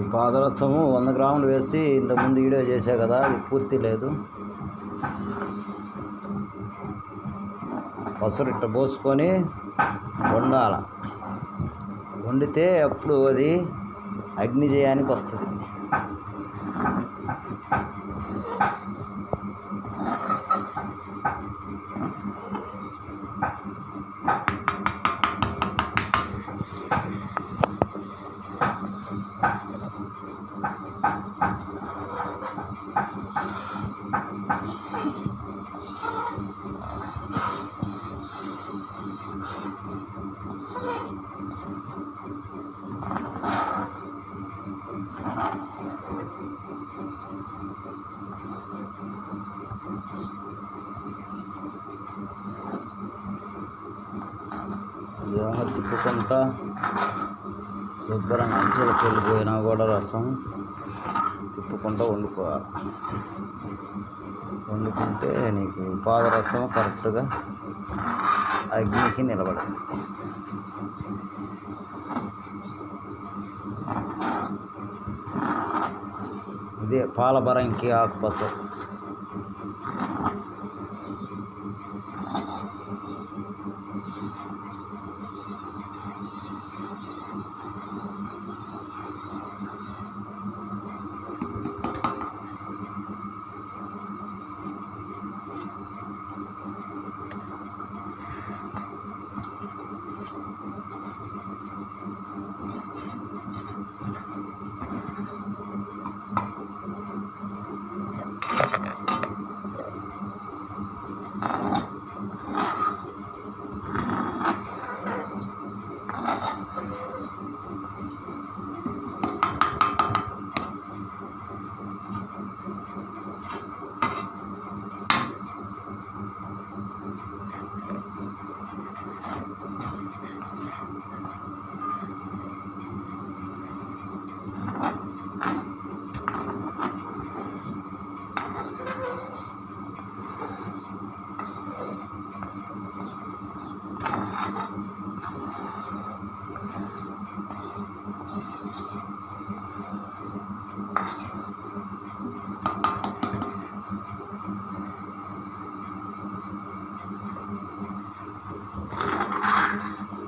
ఈ పాదరసము 100 గ్రాములు వేసి ఇంతకుముందు వీడియో చేసా కదా, అది పూర్తి లేదు. పసరు ఇట్ట పోసుకొని వండాల. వండితే అప్పుడు అది అగ్నిజయానికి వస్తుంది. తిప్పుకుంటా శుభ్రంగా అంచులకు వెళ్ళిపోయినా కూడా రసం తిప్పుకుంటూ వండుకోవాలి. వండుకుంటే నీకు పాదరసం కరెక్ట్గా అగ్నికి నిలబడదు. ఇదే పాలబరంకి ఆకు పసరు.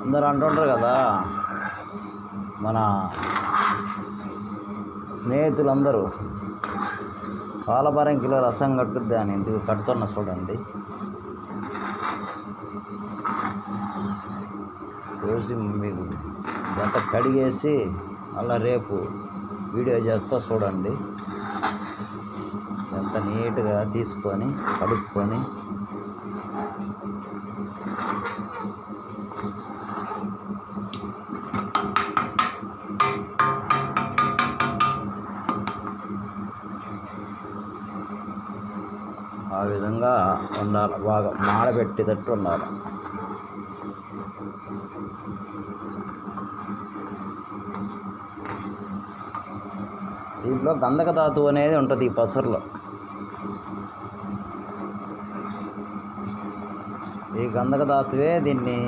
అందరూ అంటుంటారు కదా, మన స్నేహితులందరూ పాలబరంకిలో రసం కట్టుద్ది అని. ఎందుకు కడుతున్నా చూడండి. చూసి మీకు ఇదంతా కడిగేసి మళ్ళీ రేపు వీడియో చేస్తా చూడండి. ఎంత నీట్గా తీసుకొని కడుక్కొని ఆ విధంగా ఉండాలి. బాగా మాడబెట్టేటట్టు ఉండాలి. దీంట్లో గంధక ధాతువు అనేది ఉంటుంది ఈ పసరులో. ఈ గంధక ధాతువే దీన్ని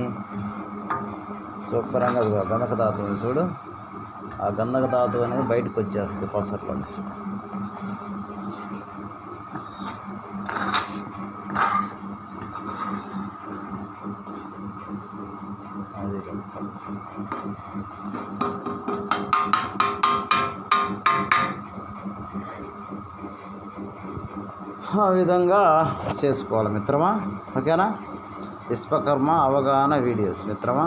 శుభ్రంగా గంధక ధాతువు చూడు, ఆ గంధక ధాతువు అనేది బయటకు వచ్చేస్తుంది పసరులో నుంచి. అది ఆ విధంగా చేసుకోవాలి మిత్రమా. ఓకేనా? విశ్వకర్మ అవగాహన వీడియోస్ మిత్రమా.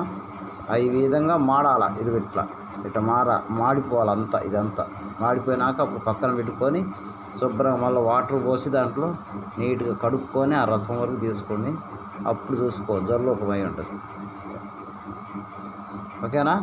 ఈ విధంగా మాడాల. ఇది ఇట్లా మాడిపోవాలి అంతా. ఇదంతా మాడిపోయినాక అప్పుడు పక్కన పెట్టుకొని శుభ్రంగా మళ్ళీ వాటర్ పోసి దాంట్లో నీట్గా కడుక్కొని ఆ రసం వరకు తీసుకొని అప్పుడు చూసుకో జల్లోపమై ఉంటుంది. ఓకేనా?